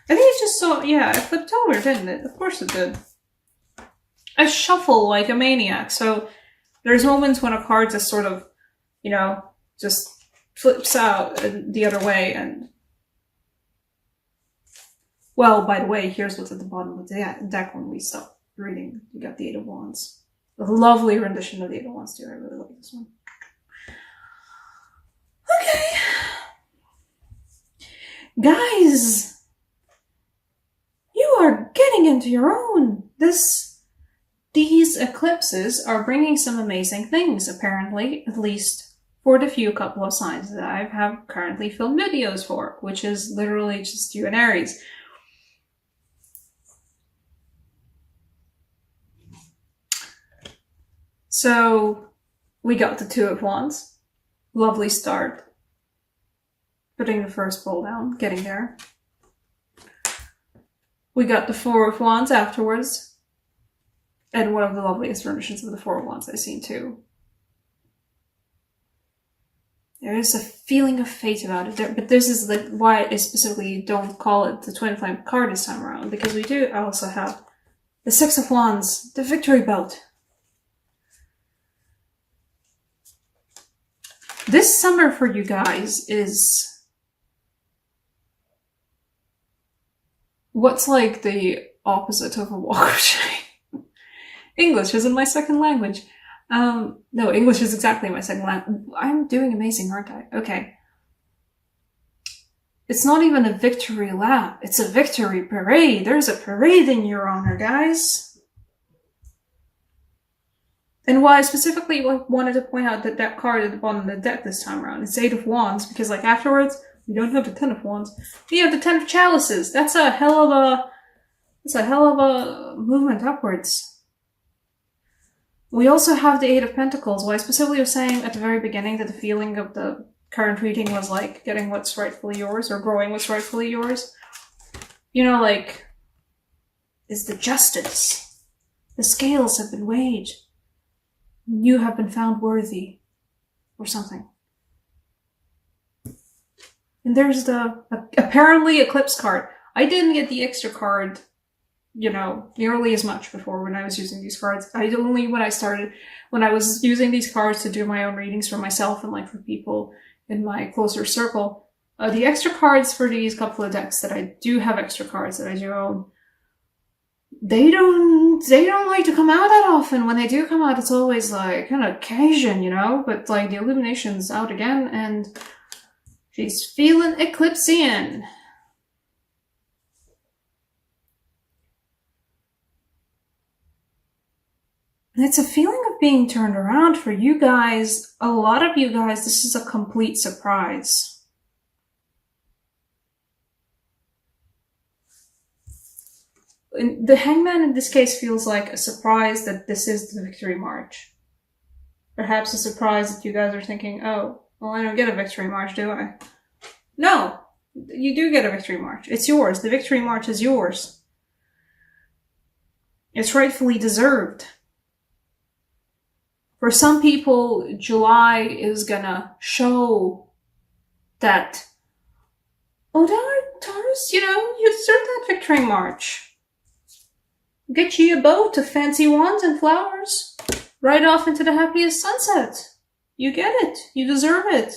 I think it just it flipped over, didn't it? Of course it did. I shuffle like a maniac, so there's moments when a card just sort of, just flips out the other way, and well, by the way, here's what's at the bottom of the deck when we stop reading. You got the Eight of Wands. A lovely rendition of the Eight of Wands too. I really like this one. Okay. Guys, you are getting into your own. These eclipses are bringing some amazing things, apparently, at least for the few couple of signs that I have currently filmed videos for, which is literally just you and Aries. So we got the Two of Wands. Lovely start. Putting the first bowl down, getting there. We got the Four of Wands afterwards. And one of the loveliest renditions of the Four of Wands I've seen too. There is a feeling of fate about it, but this is why I specifically don't call it the Twin Flame card this time around, because we do also have the Six of Wands, the Victory Belt. This summer for you guys is what's like the opposite of a walk of shame. English isn't my second language. No, English is exactly my second language. I'm doing amazing, aren't I? Okay. It's not even a victory lap. It's a victory parade. There's a parade in your honor, guys. And why I specifically wanted to point out that card at the bottom of the deck this time around, it's Eight of Wands, because afterwards, we don't have the Ten of Wands. We have the Ten of Chalices. That's a hell of a movement upwards. We also have the Eight of Pentacles. Why I specifically was saying at the very beginning that the feeling of the current reading was like getting what's rightfully yours, or growing what's rightfully yours. Is the justice. The scales have been weighed. You have been found worthy, or something. And there's the apparently eclipse card. I didn't get the extra card, nearly as much before when I was using these cards. When I was using these cards to do my own readings for myself and for people in my closer circle. The extra cards for these couple of decks that I do have extra cards that I do own, they don't like to come out that often. When they do come out, it's always like an occasion, but the Illumination's out again and she's feeling Eclipsean. And it's a feeling of being turned around for you guys. A lot of you guys, this is a complete surprise. The Hangman in this case feels like a surprise that this is the Victory March. Perhaps a surprise that you guys are thinking, oh, well, I don't get a Victory March, do I? No, you do get a Victory March. It's yours. The Victory March is yours. It's rightfully deserved. For some people, July is gonna show that, oh, Taurus, you deserve that Victory March. Get you a boat of fancy wands and flowers. Right off into the happiest sunset. You get it. You deserve it.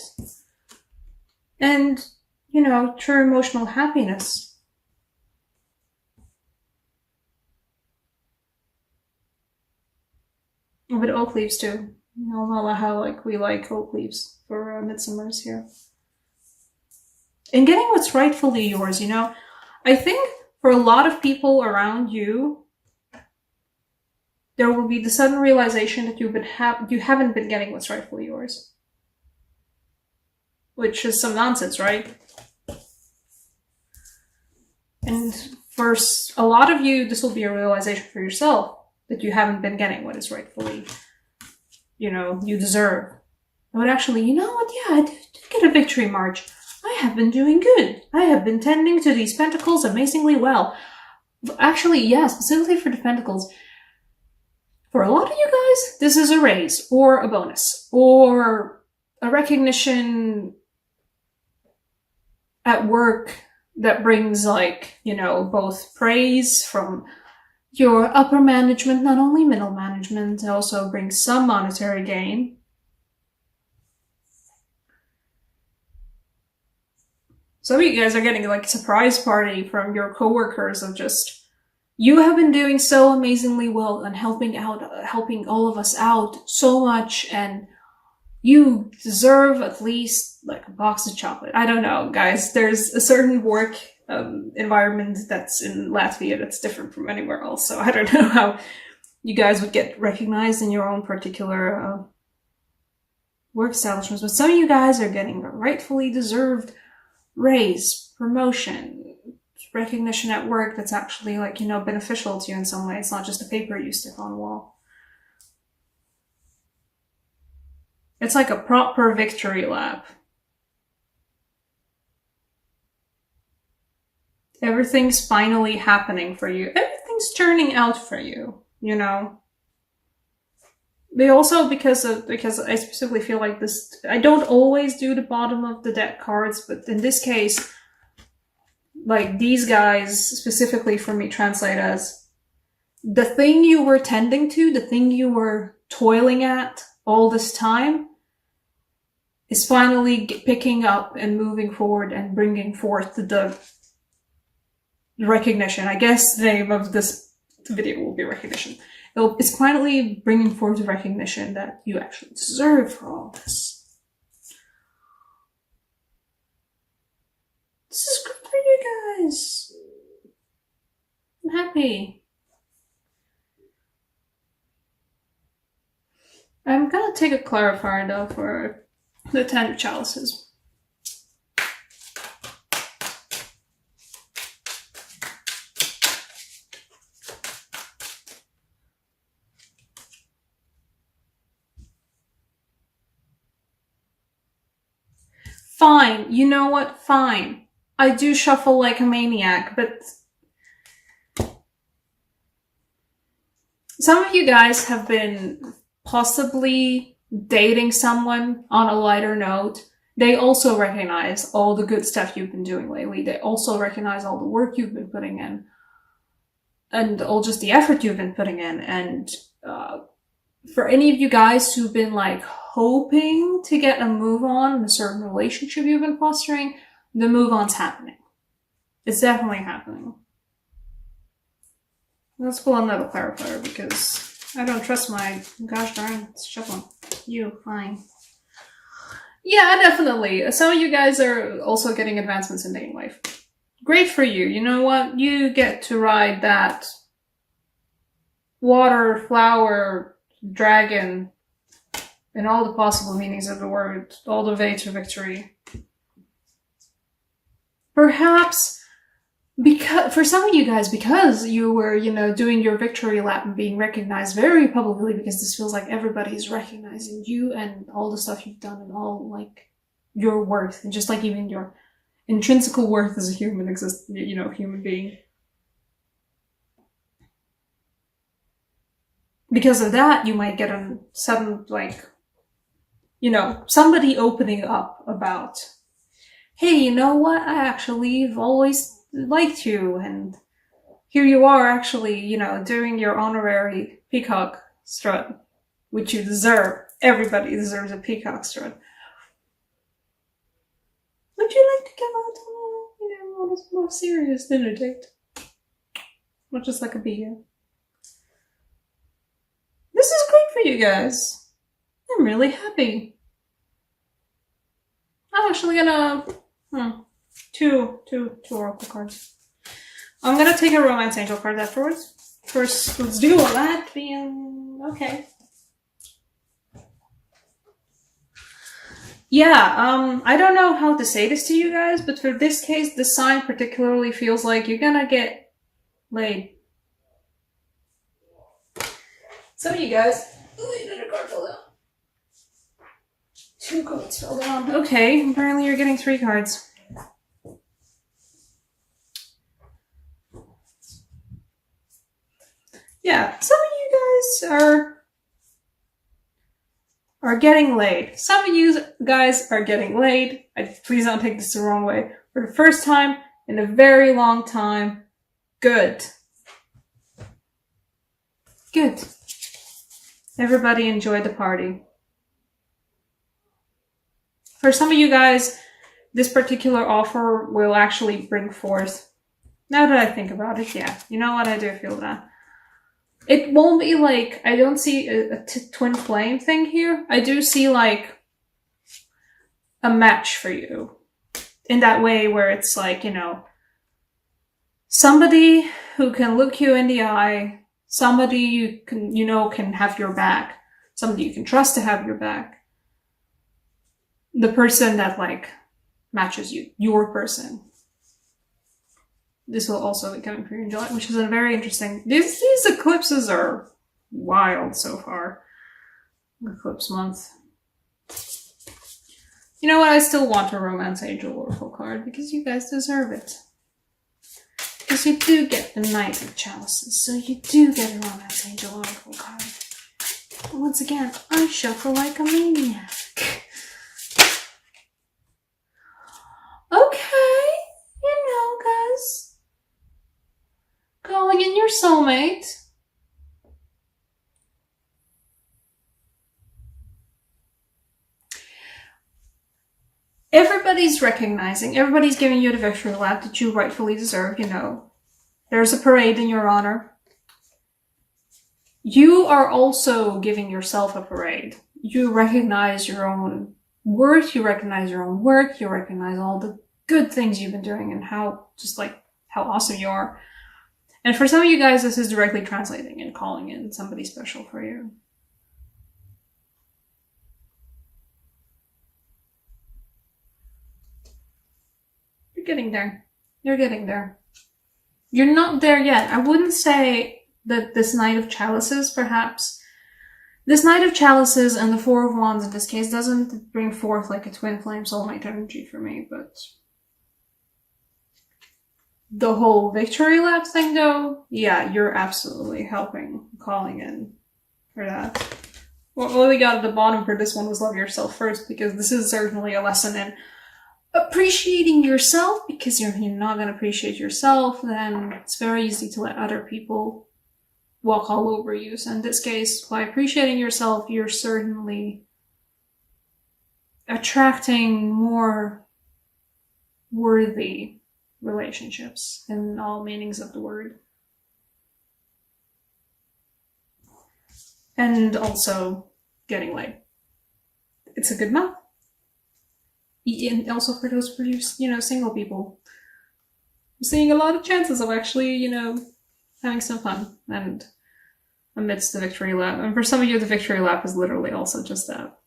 And, true emotional happiness. But oak leaves too. I'll know how we like oak leaves for midsummers here. And getting what's rightfully yours, I think for a lot of people around you, there will be the sudden realization that you haven't been getting what's rightfully yours. Which is some nonsense, right? And for a lot of you, this will be a realization for yourself that you haven't been getting what is rightfully, you deserve. But actually, you know what? Yeah, I did get a Victory March. I have been doing good. I have been tending to these pentacles amazingly well. Actually, yeah, specifically for the pentacles. For a lot of you guys, this is a raise, or a bonus, or a recognition at work that brings, like, you know, both praise from your upper management, not only middle management, it also brings some monetary gain. Some of you guys are getting like a surprise party from your coworkers of just, you have been doing so amazingly well and helping all of us out so much, and you deserve at least like a box of chocolate. I don't know, guys. There's a certain work environment that's in Latvia that's different from anywhere else. So I don't know how you guys would get recognized in your own particular work establishments, but some of you guys are getting a rightfully deserved raise, promotion, recognition at work that's actually, like, you know, beneficial to you in some way. It's not just a paper you stick on the wall. It's like a proper victory lap. Everything's finally happening for you. Everything's turning out for you, you know? They also, because I specifically feel like this, I don't always do the bottom of the deck cards, but in this case, like, these guys specifically for me translate as the thing you were tending to, the thing you were toiling at all this time is finally picking up and moving forward and bringing forth the recognition. I guess the name of this video will be recognition. It's finally bringing forth the recognition that you actually deserve for all this. This is good for you guys. I'm happy. I'm gonna take a clarifier though for the 10 of chalices. Fine. You know what? Fine. I do shuffle like a maniac, but some of you guys have been possibly dating someone on a lighter note. They also recognize all the good stuff you've been doing lately. They also recognize all the work you've been putting in and all just the effort you've been putting in. And for any of you guys who've been like hoping to get a move on in a certain relationship you've been fostering, the move on's happening. It's definitely happening. Let's pull another clarifier because I don't trust my gosh darn shuffling. You, fine. Yeah, definitely. Some of you guys are also getting advancements in dating life. Great for you. You know what? You get to ride that water, flower, dragon, and all the possible meanings of the word, all the way to victory. Perhaps because for some of you guys, because you were, you know, doing your victory lap and being recognized very publicly, because this feels like everybody's recognizing you and all the stuff you've done and all, like, your worth, and just like even your intrinsic worth as a human human being. Because of that, you might get a sudden, like, you know, somebody opening up about, hey, you know what? I actually have always liked you, and here you are actually, you know, doing your honorary peacock strut, which you deserve. Everybody deserves a peacock strut. Would you like to come out on a more serious dinner date? Not just like a beer. This is great for you guys. I'm really happy. I'm actually gonna two oracle cards. I'm gonna take a romance angel card afterwards. First, let's do all that being okay. Yeah, I don't know how to say this to you guys, but for this case, the sign particularly feels like you're gonna get laid. Some of you guys, another card fell down. 2 cards fell down. Okay, apparently you're getting 3 cards. Yeah, some of you guys are getting laid. Some of you guys are getting laid. Please don't take this the wrong way. For the first time in a very long time. Good. Good. Everybody enjoyed the party. For some of you guys, this particular offer will actually bring forth, now that I think about it, yeah, you know what, I do feel that. It won't be like, I don't see a twin flame thing here. I do see like a match for you. In that way where it's like, you know, somebody who can look you in the eye, somebody you can, you know, can have your back, somebody you can trust to have your back. The person that like matches you, your person. This will also be coming for you in July, which is a very interesting. These eclipses are wild so far. Eclipse month. You know what? I still want a Romance Angel Oracle card because you guys deserve it. Because you do get the Knight of Chalices, so you do get a Romance Angel Oracle card. But once again, I shuffle like a maniac. Okay, you know, guys. Calling in your soulmate. Everybody's recognizing, everybody's giving you the victory lap that you rightfully deserve, you know. There's a parade in your honor. You are also giving yourself a parade. You recognize your own worth, you recognize your own work, you recognize all the good things you've been doing and how, just like, how awesome you are. And for some of you guys, this is directly translating and calling in somebody special for you. You're getting there. You're getting there. You're not there yet. I wouldn't say that this Knight of Chalices, perhaps. This Knight of Chalices and the Four of Wands in this case doesn't bring forth like a twin flame soulmate energy for me, but the whole victory lap thing though, yeah, you're absolutely helping, calling in for that. What we got at the bottom for this one was love yourself first, because this is certainly a lesson in appreciating yourself, because you're not going to appreciate yourself, then it's very easy to let other people walk all over you. So in this case, by appreciating yourself, you're certainly attracting more worthy relationships in all meanings of the word. And also getting laid. It's a good month. And also for those, you know, single people. I'm seeing a lot of chances of actually, you know, having some fun and amidst the victory lap. And for some of you, the victory lap is literally also just that.